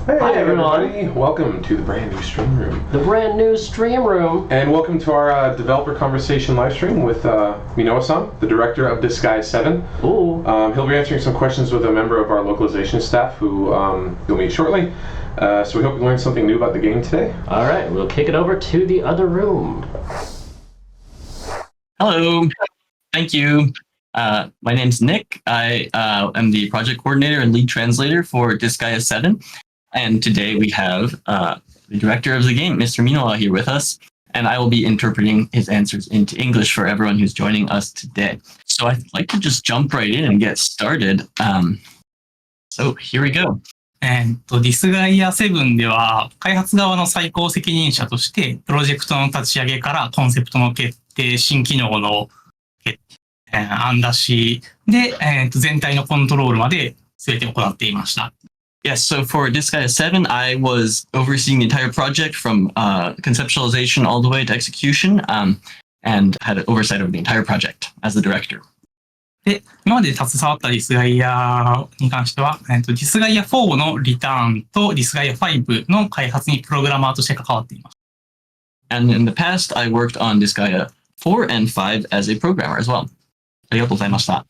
Hey, Hi, everyone. everybody! Welcome to the brand new stream room. The brand new stream room. And welcome to our developer conversation live stream with Minowa-san, the director of Disgaea 7. Ooh. He'll be answering some questions with a member of our localization staff who you'll meet shortly. So we hope you learned something new about the game today. All right, we'll kick it over to the other room. Hello, thank you. My name's Nick. I am the project coordinator and lead translator for Disgaea 7. And today we have the director of the game, Mr. Minowa, here with us. And I will be interpreting his answers into English for everyone who's joining us today. So I'd like to just jump right in and get started. So here we go. ディスガイア7では開発側の最高責任者としてプロジェクトの立ち上げからコンセプトの決定、新機能の案出しで、全体のコントロールまで全て行っていました。Yes, so for Disgaea 7, I was overseeing the entire project from conceptualization all the way to execution, and had oversight over the entire project as the director. で、今まで携わったディスガイアに関しては、ディスガイア4のリターンとディスガイア5の開発にプログラマーとして関わっています。And in the past, I worked on Disgaea 4 and 5 as a programmer as well. ありがとうございました。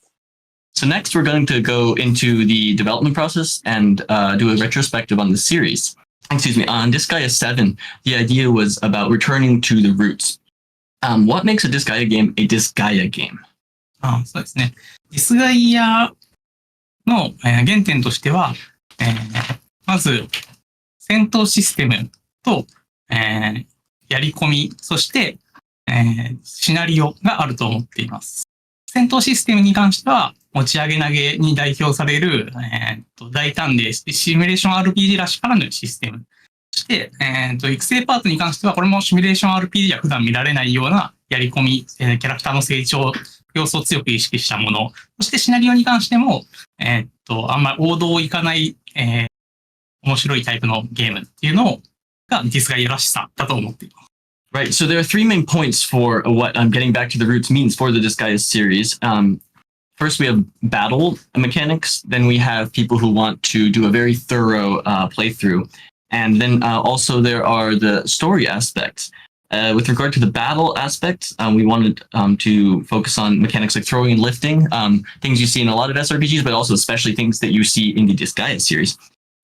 So next, we're going to go into the development process and do a retrospective on the series. Excuse me, on Disgaea 7, the idea was about returning to the roots. What makes a Disgaea game a Disgaea game? そうですね。ディスガイアの原点としては、まず戦闘システムと、やり込み、そして、シナリオがあると思っています。戦闘システムに関しては、持ち上げ投げに代表される、大胆でシミュレーション RPG らしからぬシステム。そして、育成パートに関しては、これもシミュレーション RPG は普段見られないようなやり込み、キャラクターの成長要素を強く意識したもの。そしてシナリオに関しても、あんまり王道をいかない、面白いタイプのゲームっていうのがディスガイアらしさだと思っています。Right, so there are three main points for what getting back to the roots means for the Disgaea series. First, we have battle mechanics. Then we have people who want to do a very thorough playthrough. And then also there are the story aspects. With regard to the battle aspect, we wanted to focus on mechanics like throwing and lifting, things you see in a lot of SRPGs, but also especially things that you see in the Disgaea series.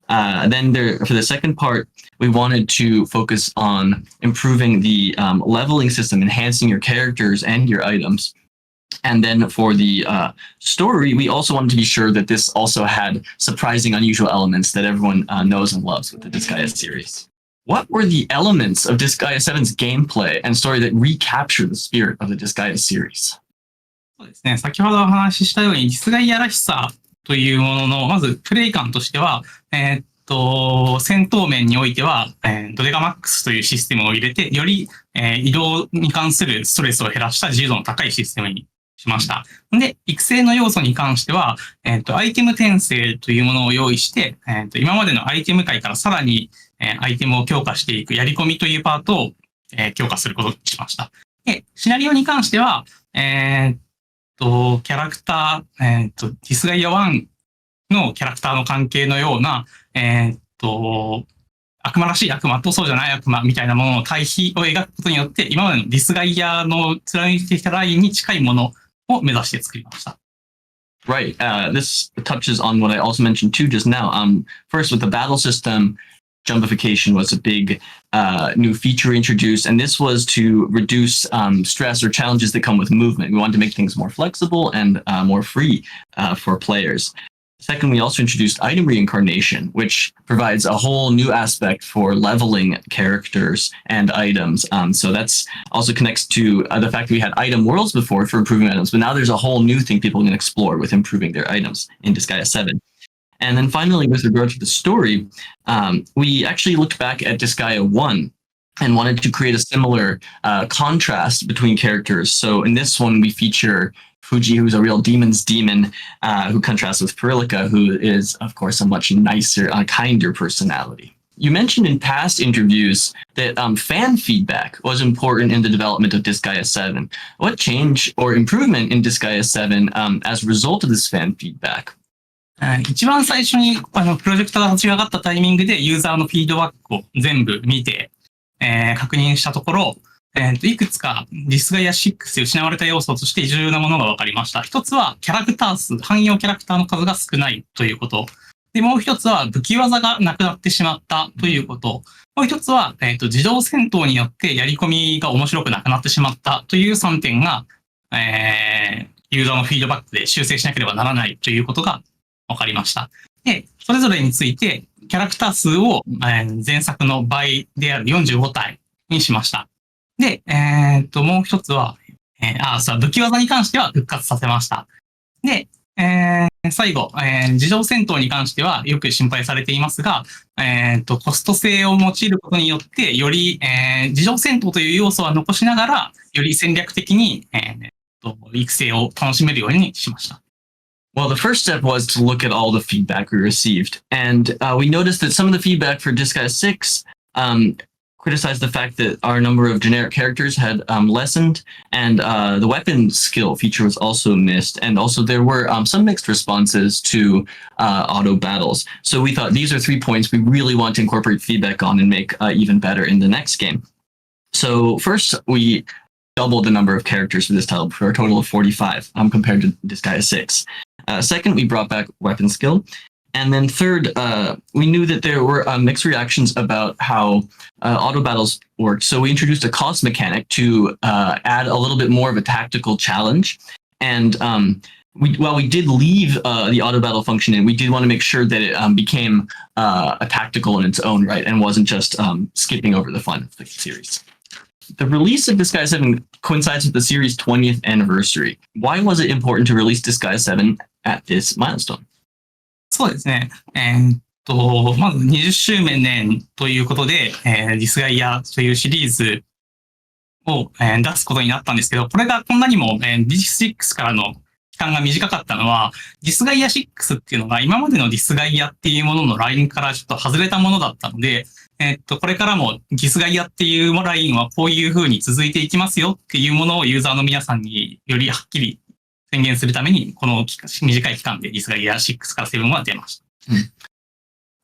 Then for the second part, we wanted to focus on improving the leveling system, enhancing your characters and your items. And then for the story, we also wanted to be sure that this also had surprising, unusual elements that everyone knows and loves with the Disgaea series. What were the elements of Disgaea 7's gameplay and story that recapture the spirit of the Disgaea series? そうですね。先ほどお話ししたように、ディスガイアらしさというものの、まずプレイ感としては、戦闘面においては、ドデカマックスというシステムを入れて、より、移動に関するストレスを減らした自由度の高いシステムにしました。で、育成の要素に関しては、アイテム転生というものを用意して、今までのアイテム界からさらに、アイテムを強化していくやり込みというパートを、強化することにしました。で、シナリオに関しては、キャラクター、ディスガイア1のキャラクターの関係のような、悪魔らしい悪魔とそうじゃない悪魔みたいなものの対比を描くことによって、今までのディスガイアの貫いてきたラインに近いものを目指して作りました。Right. This touches on what I also mentioned too just now. First, with the battle system, jumpification was a big new feature introduced, and this was to reduce stress or challenges that come with movement. We wanted to make things more flexible and more free for players. Second, we also introduced item reincarnation, which provides a whole new aspect for leveling characters and items. So that's also connects to the fact that we had item worlds before for improving items, but now there's a whole new thing people can explore with improving their items in Disgaea 7. And then finally, with regard to the story, we actually looked back at Disgaea 1 and wanted to create a similar contrast between characters. So in this one, we feature Fuji, who's a real demon's demon, who contrasts with Perilika, who is, of course, a much nicer, kinder personality. You mentioned in past interviews that fan feedback was important in the development of Disgaea 7. What change or improvement in Disgaea 7 as a result of this fan feedback? 一番最初にプロジェクトが立ち上がったタイミングでユーザーのフィードバックを全部見て、確認したところ、いくつかディスガイア6で失われた要素として重要なものが分かりました。一つはキャラクター数、汎用キャラクターの数が少ないということ。で、もう一つは武器技がなくなってしまったということ。もう一つは、自動戦闘によってやり込みが面白くなくなってしまったという3点が、ユーザーのフィードバックで修正しなければならないということが分かりました。で、それぞれについて、キャラクター数を、前作の倍である45体にしました。で、もう一つは、武器技に関しては復活させました。で、最後、自動戦闘に関してはよく心配されていますが、コスト性を用いることによって、より、自動戦闘という要素は残しながら、より戦略的に、育成を楽しめるようにしました。Well, the first step was to look at all the feedback we received. And we noticed that some of the feedback for Disgaea 6 criticized the fact that our number of generic characters had lessened, and the weapon skill feature was also missed. And also there were some mixed responses to auto battles. So we thought these are 3 points we really want to incorporate feedback on and make even better in the next game. So first, we doubled the number of characters for this title for a total of 45 compared to Disgaea 6. Second, we brought back weapon skill. And then third, we knew that there were mixed reactions about how auto battles worked. So we introduced a cost mechanic to add a little bit more of a tactical challenge. And while we did leave the auto battle function in, we did want to make sure that it became a tactical in its own right and wasn't just skipping over the fun of the series. The release of Disgaea 7 coincides with the series' 20th anniversary. Why was it important to release Disgaea 7 at this milestone? そうですね。まず20周年ということで、ディスガイアというシリーズを、出すことになったんですけど、これがこんなにも、D6 からの期間が短かったのは、ディスガイア6っていうのが今までのディスガイアっていうもののラインからちょっと外れたものだったので、これからもディスガイアっていうラインはこういう風に続いていきますよっていうものをユーザーの皆さんによりはっきり宣言するために、この短い期間でディスガイア6から7は出ました。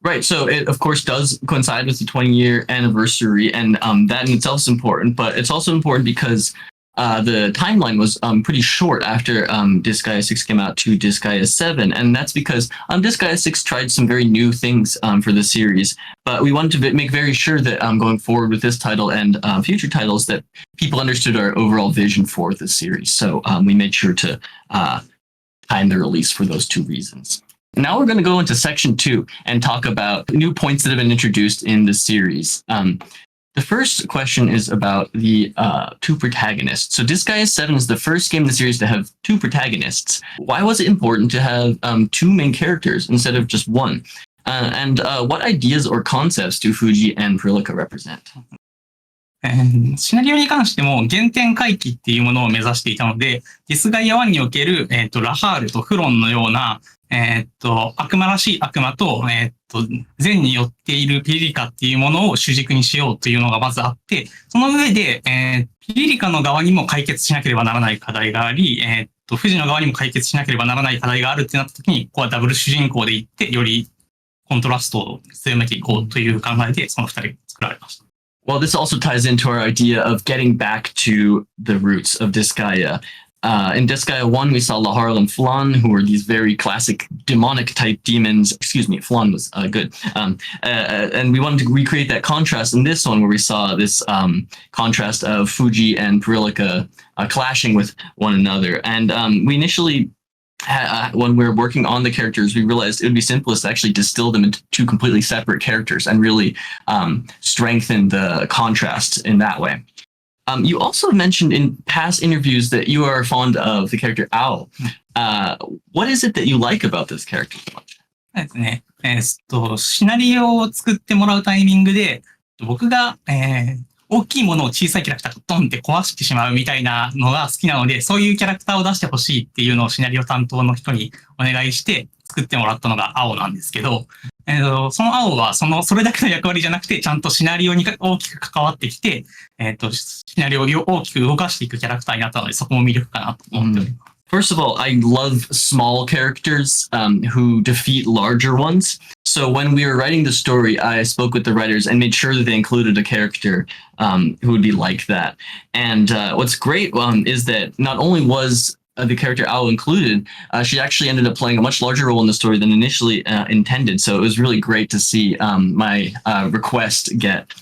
Right. So it, of course, does coincide with the 20-year anniversary, and that in itself is important. But it's also important because the timeline was pretty short after Disgaea 6 came out to Disgaea 7, and that's because Disgaea 6 tried some very new things for the series. But we wanted to make very sure that going forward with this title and future titles that people understood our overall vision for the series. So we made sure to time the release for those two reasons. Now we're going to go into section 2 and talk about new points that have been introduced in the series. The first question is about the two protagonists. So Disgaea 7 is the first game in the series to have two protagonists. Why was it important to have two main characters instead of just one? And what ideas or concepts do Fuji and Prilika represent? シナリオに関しても原点回帰っていうものを目指していたので、ディスガイア1における、ラハールとフロンのような、悪魔らしい悪魔と、善によっているピリリカっていうものを主軸にしようというのがまずあって、その上で、ピリリカの側にも解決しなければならない課題があり、富士の側にも解決しなければならない課題があるってなった時に、ここはダブル主人公でいって、よりコントラストを強めていこうという考えで、その二人が作られました。Well, this also ties into our idea of getting back to the roots of Disgaea. In Disgaea 1, we saw Laharl and Flan, who were these very classic demonic type demons. Excuse me, Flan was good. And we wanted to recreate that contrast in this one, where we saw this contrast of Fuji and Prilika clashing with one another. And we initially, when we were working on the characters, we realized it would be simplest to actually distill them into two completely separate characters and really strengthen the contrast in that way. You also mentioned in past interviews that you are fond of the character Owl. What is it that you like about this character so much? そうですね。シナリオを作ってもらうタイミングで、僕が、大きいものを小さいキャラクターとドンって壊してしまうみたいなのが好きなので、そういうキャラクターを出してほしいっていうのをシナリオ担当の人にお願いして作ってもらったのが青なんですけど、その青はそれだけの役割じゃなくて、ちゃんとシナリオに大きく関わってきて、シナリオを大きく動かしていくキャラクターになったので、そこも魅力かなと思っております。First of all, I love small characters who defeat larger ones. So when we were writing the story, I spoke with the writers and made sure that they included a character who would be like that. And what's great is that not only was the character Ao included, she actually ended up playing a much larger role in the story than initially intended. So it was really great to see my request get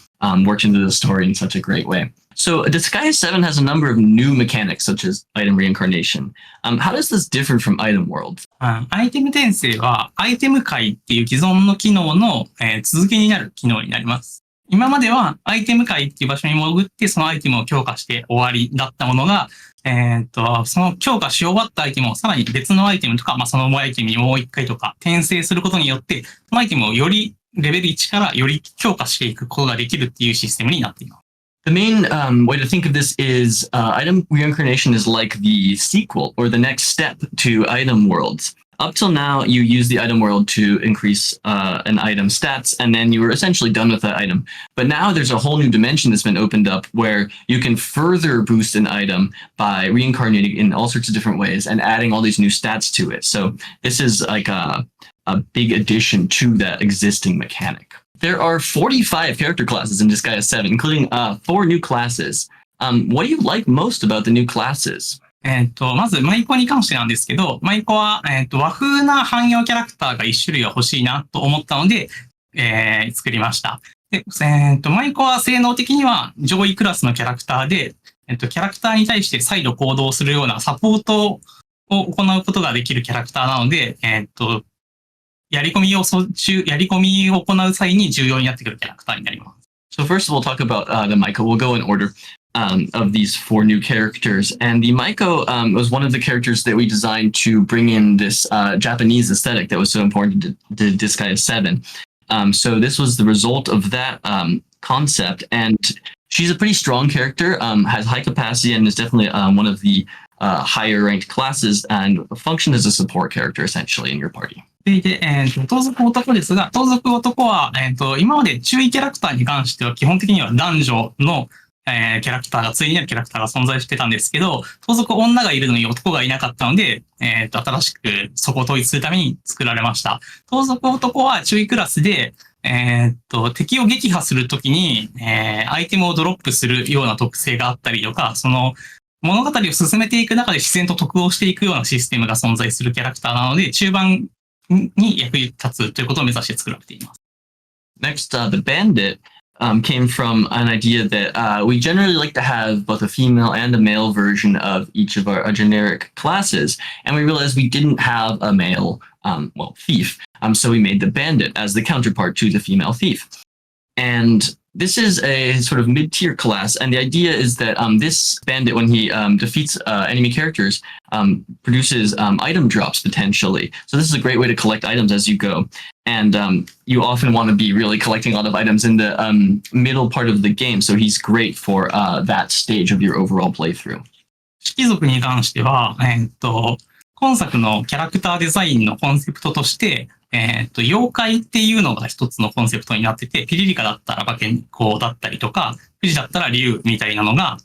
worked into the story in such a great way. So Disgaea 7 has a number of new mechanics, such as item reincarnation. How does this differ from item world? アイテム転生はアイテム界っていう既存の機能の、続きになる機能になります。今まではアイテム界っていう場所に潜ってそのアイテムを強化して終わりだったものが、その強化し終わったアイテムをさらに別のアイテムとか、そのアイテムにもう一回とか転生することによって、そのアイテムをよりレベル1からより強化していくことができるっていうシステムになっています。The main way to think of this is item reincarnation is like the sequel or the next step to item worlds. Up till now, you use the item world to increase an item stats, and then you were essentially done with that item. But now there's a whole new dimension that's been opened up where you can further boost an item by reincarnating in all sorts of different ways and adding all these new stats to it. So this is like a big addition to that existing mechanic. There are 45 character classes in Disgaea 7, including 4 new classes. What do you like most about the new classes? まず、舞妓に関してなんですけど、舞妓は、和風な汎用キャラクターが1種類は欲しいなと思ったので、作りました。で、舞妓は性能的には上位クラスのキャラクターで、キャラクターに対して再度行動するようなサポートを行うことができるキャラクターなので、やり込みを行う際に重要になってくるキャラクターになります。So first of all, talk about the Maiko. We'll go in order of these 4 new characters. And the Maiko was one of the characters that we designed to bring in this Japanese aesthetic that was so important to Disgaea 7. So this was the result of that concept. And she's a pretty strong character, has high capacity, and is definitely one of the higher ranked classes and functioned as a support character essentially in your party. で、盗賊男ですが、盗賊男は、今まで注意キャラクターに関しては基本的には男女の、キャラクターが、対になるキャラクターが存在してたんですけど、盗賊女がいるのに男がいなかったので、新しくそこを統一するために作られました。盗賊男は注意クラスで、敵を撃破するときに、アイテムをドロップするような特性があったりとか、その物語を進めていく中で自然と得をしていくようなシステムが存在するキャラクターなので、中盤に役立つということを目指して作られています。Next, the Bandit came from an idea that we generally like to have both a female and a male version of each of our generic classes. And we realized we didn't have a male, thief. So we made the Bandit as the counterpart to the female thief. And this is a sort of mid-tier class, and the idea is that this bandit, when he defeats enemy characters, produces item drops potentially. So this is a great way to collect items as you go. And you often want to be really collecting a lot of items in the middle part of the game, so he's great for that stage of your overall playthrough. 式族に関しては、今作のキャラクターデザインのコンセプトとして、妖怪っていうのが一つのコンセプトになってて、ピリリカだったら化け猫だったりとか、富士だったら竜みたいなのが、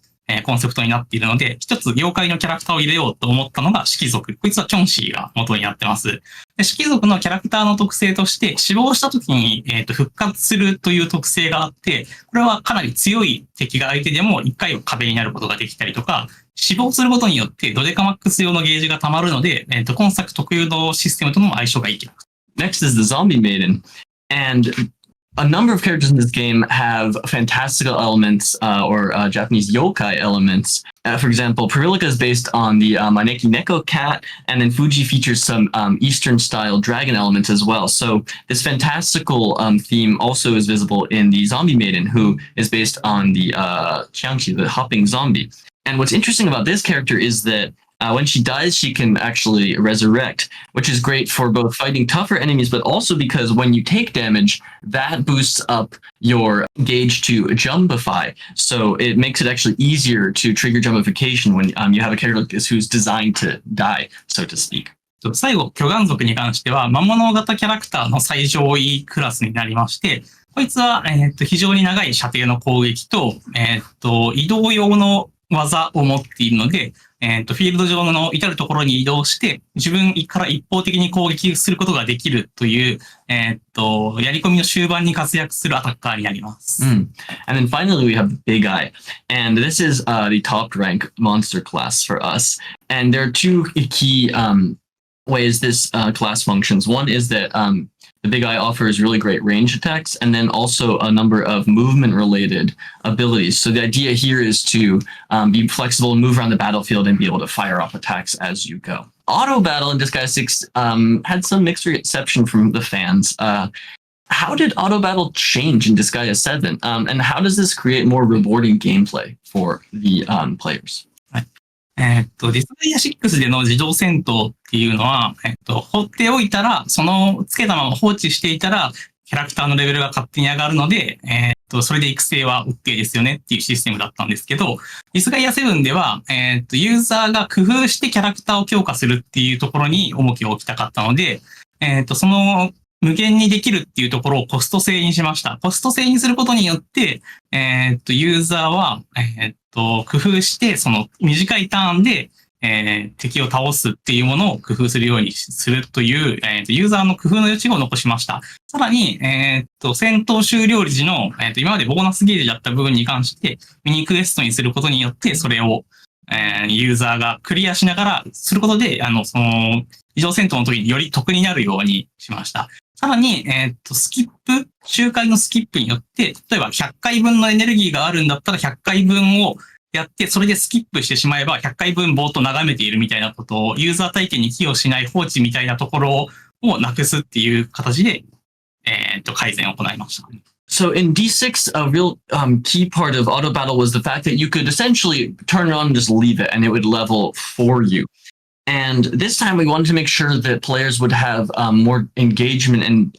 コンセプトになっているので、一つ妖怪のキャラクターを入れようと思ったのが式族。こいつはキョンシーが元になってます。で、式族のキャラクターの特性として、死亡した時に、復活するという特性があって、これはかなり強い敵が相手でも一回は壁になることができたりとか、死亡することによってドデカマックス用のゲージが溜まるので、今作特有のシステムとも相性がいいキャラクター。Next is the Zombie Maiden. And a number of characters in this game have fantastical elements or Japanese yokai elements. For example, Perilika is based on the Maneki Neko cat, and then Fuji features some Eastern-style dragon elements as well. So this fantastical theme also is visible in the Zombie Maiden, who is based on the Qiangqi, the hopping zombie. And what's interesting about this character is that when she dies, she can actually resurrect, which is great for both fighting tougher enemies, but also because when you take damage, that boosts up your gauge to jumpify. So it makes it actually easier to trigger jumpification when you have a character like this who's designed to die, so to speak. 最後、巨岩族に関しては、魔物型キャラクターの最上位クラスになりまして、こいつは、非常に長い射程の攻撃と、移動用の技を持っているので、フィールド上の至るところに移動して、自分から一方的に攻撃することができるという、やり込みの終盤に活躍するアタッカーになります。And then finally we have Big Eye. And this is the top rank monster class for us. And there are two key ways this class functions. One is that the Big Eye offers really great range attacks and then also a number of movement related abilities. So the idea here is to be flexible, move around the battlefield, and be able to fire off attacks as you go. Auto battle in Disgaea 6 had some mixed reception from the fans. How did auto battle change in Disgaea 7? And how does this create more rewarding gameplay for the players? ディスガイア6での自動戦闘っていうのは、放っておいたら、そのつけたまま放置していたら、キャラクターのレベルが勝手に上がるので、それで育成は OK ですよねっていうシステムだったんですけど、ディスガイア7では、ユーザーが工夫してキャラクターを強化するっていうところに重きを置きたかったので、その無限にできるっていうところをコスト制にしました。コスト制にすることによって、ユーザーは、工夫して、その短いターンで、敵を倒すっていうものを工夫するようにするという、ユーザーの工夫の余地を残しました。さらに、戦闘終了時の、今までボーナスゲージだった部分に関して、ミニクエストにすることによって、それを、ユーザーがクリアしながらすることで、その、異常戦闘の時により得になるようにしました。さらに、スキップ、周回のスキップによって、例えば100回分のエネルギーがあるんだったら100回分をやって、それでスキップしてしまえば100回分ぼーっと眺めているみたいなことを、ユーザー体験に寄与しない放置みたいなところをなくすっていう形で、改善を行いました。So in D6, a real key part of auto battle was the fact that you could essentially turn it on and just leave it and it would level for you. And this time we wanted to make sure that players would have more engagement and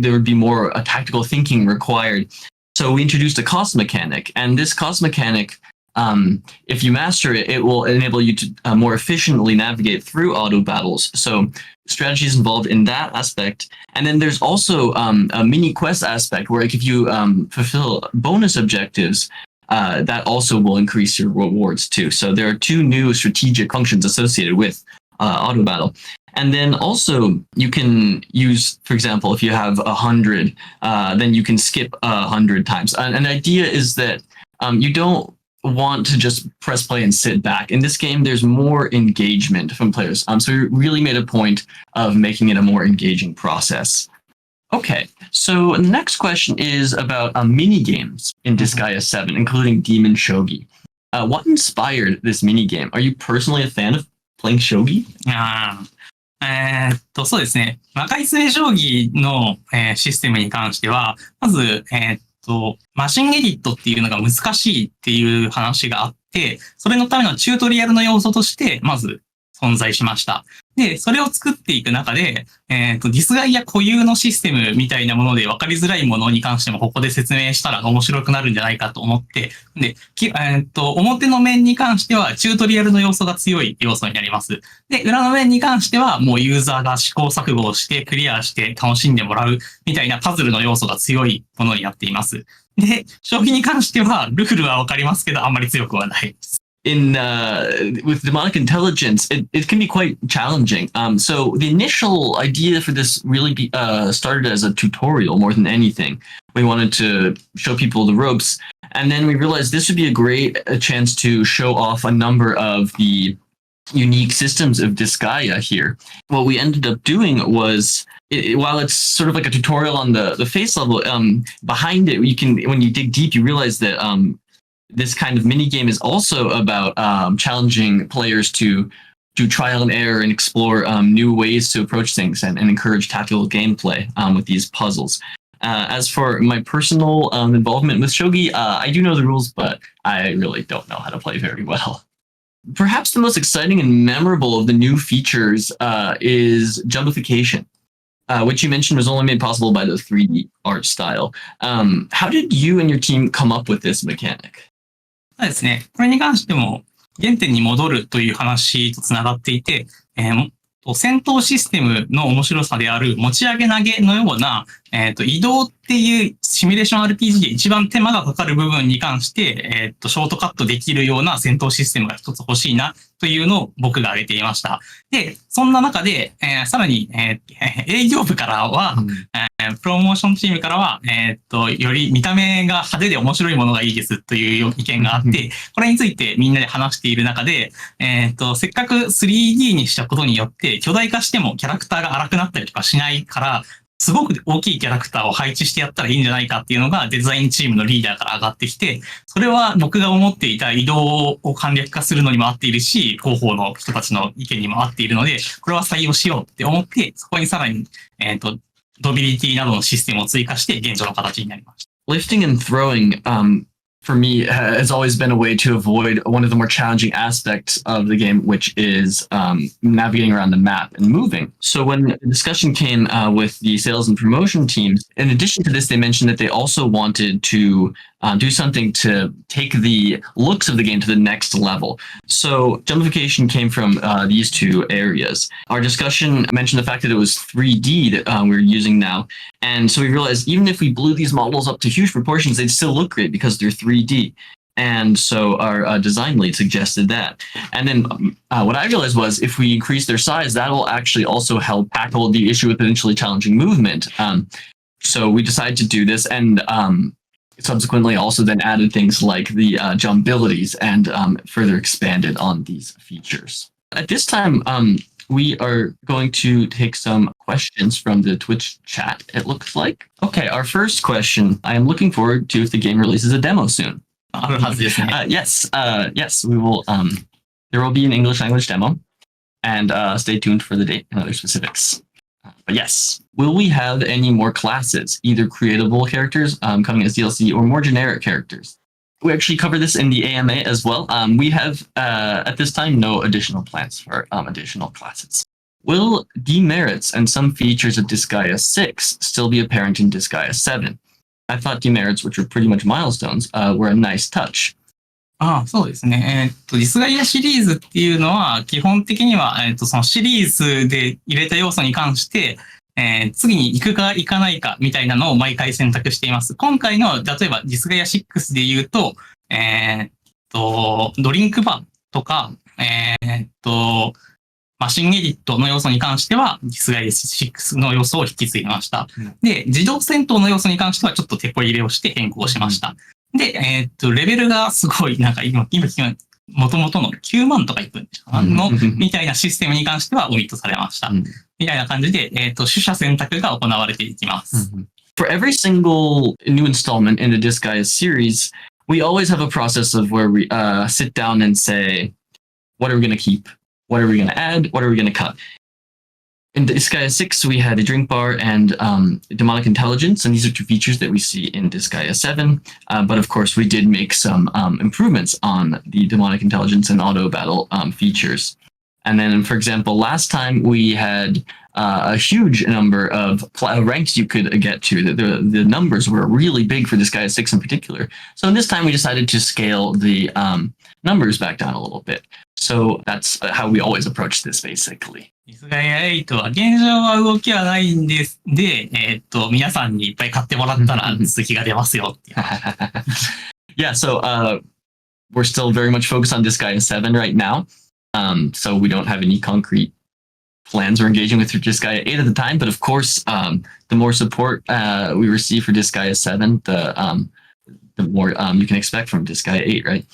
there would be more tactical thinking required. So we introduced a cost mechanic, and this cost mechanic, if you master it, it will enable you to more efficiently navigate through auto battles. So strategies involved in that aspect. And then there's also a mini quest aspect where, like, if you fulfill bonus objectives, that also will increase your rewards too. So there are two new strategic functions associated with auto battle. And then also you can use, for example, if you have 100, then you can skip 100 times. And the idea is that you don't want to just press play and sit back. In this game, there's more engagement from players. So we really made a point of making it a more engaging process. Okay, so the next question is about mini games in Disgaea 7, including Demon Shogi. What inspired this mini game? Are you personally a fan of playing Shogi? そうですね。魔界末将棋の、システムに関しては、まず、マシンエディットっていうのが難しいっていう話があって、それのためのチュートリアルの要素として、まず存在しました。で、それを作っていく中で、ディスガイア固有のシステムみたいなもので分かりづらいものに関してもここで説明したら面白くなるんじゃないかと思って、で、表の面に関してはチュートリアルの要素が強い要素になります。で、裏の面に関してはもうユーザーが試行錯誤をしてクリアして楽しんでもらうみたいなパズルの要素が強いものになっています。で、将棋に関してはルールは分かりますけどあんまり強くはないです。With demonic intelligence, it can be quite challenging. So the initial idea for this really started as a tutorial more than anything. We wanted to show people the ropes, and then we realized this would be a chance to show off a number of the unique systems of Disgaea here. What we ended up doing was, while it's sort of like a tutorial on the face level, behind it, you can, when you dig deep, you realize that this kind of mini game is also about challenging players to do trial and error and explore new ways to approach things and encourage tactical gameplay with these puzzles. As for my personal involvement with Shogi, I do know the rules, but I really don't know how to play very well. Perhaps the most exciting and memorable of the new features is jumbification, which you mentioned was only made possible by the 3D art style. How did you and your team come up with this mechanic? そうですね。これに関しても原点に戻るという話とつながっていて、戦闘システムの面白さである持ち上げ投げのような、移動っていうシミュレーション RPG で一番手間がかかる部分に関して、ショートカットできるような戦闘システムが一つ欲しいなというのを僕が挙げていました。で、そんな中で、さらに、営業部からは、プロモーションチームからは、より見た目が派手で面白いものがいいですという意見があって、これについてみんなで話している中で、せっかく 3D にしたことによって巨大化してもキャラクターが荒くなったりとかしないから、すごく大きいキャラクターを配置してやったらいいんじゃないかっていうのがデザインチームのリーダーから上がってきて、それは僕が思っていた移動を簡略化するのにも合っているし、広報の人たちの意見にも合っているので、これは採用しようって思って、そこにさらに、ドビリティなどのシステムを追加して現状の形になりました。Lifting and throwing, for me, has always been a way to avoid one of the more challenging aspects of the game, which is navigating around the map and moving. So when the discussion came with the sales and promotion teams, in addition to this, they mentioned that they also wanted to do something to take the looks of the game to the next level. So jumpification came from these two areas. Our discussion mentioned the fact that it was 3D that we're using now. And so we realized even if we blew these models up to huge proportions, they'd still look great because they're 3D. And so our design lead suggested that. And then what I realized was if we increase their size, that will actually also help tackle the issue with potentially challenging movement. So we decided to do this and subsequently also then added things like the jump abilities and further expanded on these features. At this time, we are going to take some questions from the Twitch chat, it looks like. Okay, our first question. I am looking forward to if the game releases a demo soon. Yes, we will. There will be an English language demo, and stay tuned for the date and other specifics. But yes, will we have any more classes, either creatable characters coming as DLC or more generic characters? We actually cover this in the AMA as well. We have, at this time, no additional plans for additional classes. Will demerits and some features of Disgaea 6 still be apparent in Disgaea 7? I thought demerits, which were pretty much milestones, were a nice touch. そうですね。ディスガイアシリーズっていうのは、基本的には、そのシリーズで入れた要素に関して、次に行くか行かないかみたいなのを毎回選択しています。今回の、例えばディスガイア6で言うと、ドリンクバーとか、マシンエディットの要素に関しては、ディスガイア6の要素を引き継ぎました。で、自動戦闘の要素に関してはちょっと手こ入れをして変更しました。で、レベルがすごい、なんか今、元々の9万とかいくんですかの、みたいなシステムに関してはオミットされました。みたいな感じで、取捨選択が行われていきます。For every single new installment in the Disgaea series, we always have a process of where we sit down and say, what are we going to keep? What are we going to add? What are we going to cut? In Disgaea 6, we had a drink bar and demonic intelligence, and these are two features that we see in Disgaea 7. But of course, we did make some improvements on the demonic intelligence and auto battle features. And then, for example, last time we had a huge number of ranks you could get to. The numbers were really big for Disgaea 6 in particular. So in this time, we decided to scale the numbers back down a little bit. So that's how we always approach this, basically. ディスガイア8は現状は動きはないんです。で、皆さんにいっぱい買ってもらったら続きが出ますよっていう。Yeah, so we're still very much focused on Disgaea 7 right now. So we don't have any concrete plans we're engaging with through Disgaea 8 at the time. But of course, the more support we receive for Disgaea 7, the more you can expect from Disgaea 8, right?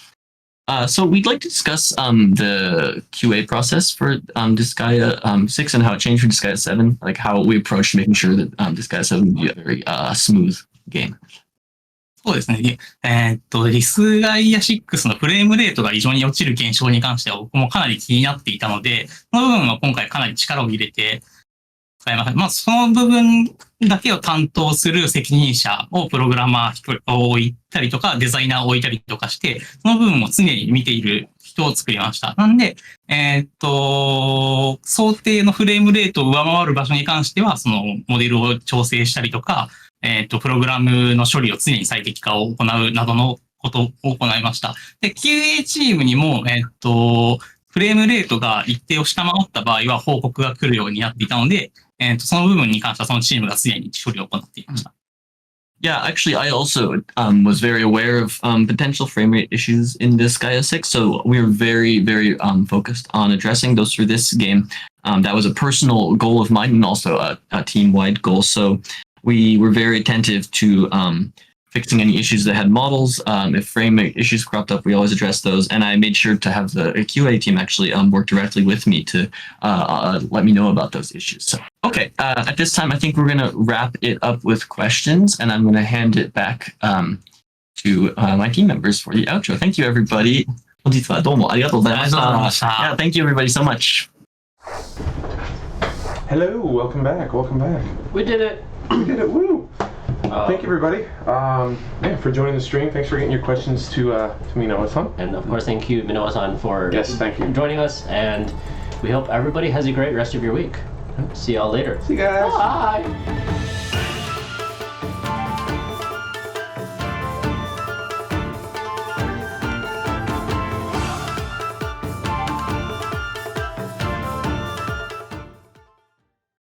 So we'd like to discuss the QA process for Disgaea 6 and how it changed for Disgaea 7, like how we approached making sure that Disgaea 7 would be a very smooth game. そうですね。ディスガイア6のフレームレートが異常に落ちる現象に関しては僕もかなり気になっていたので、その部分は今回かなり力を入れて使いました。まあ、その部分だけを担当する責任者をプログラマーを置いたりとか、デザイナーを置いたりとかして、その部分を常に見ている人を作りました。なんで、想定のフレームレートを上回る場所に関しては、そのモデルを調整したりとか、プログラムの処理を常に最適化を行うなどのことを行いました。で、QA チームにも、フフレームレートが一定を下回った場合は報告が来るようになっていたので、その部分に関してはそのチームがすでに処理を行っていました。Yeah, actually, I also was very aware of potential frame rate issues in Disgaea 6, so we were very, very focused on addressing those for this game. That was a personal goal of mine and also a team-wide goal, so we were very attentive to fixing any issues that had models. If frame rate issues cropped up, we always addressed those, and I made sure to have the QA team actually work directly with me to let me know about those issues. So, okay, at this time, I think we're going to wrap it up with questions, and I'm going to hand it back to my team members for the outro. Thank you, everybody. 本日はどうもありがとうございました。Yeah, thank you, everybody, so much. Hello, welcome back, welcome back. We did it. We did it, woo! Thank you, everybody, for joining the stream. Thanks for getting your questions to Minowa-san. And of course, thank you, Minowa-san, for thank you. joining us. And we hope everybody has a great rest of your week. See y'all later. See you guys. Bye.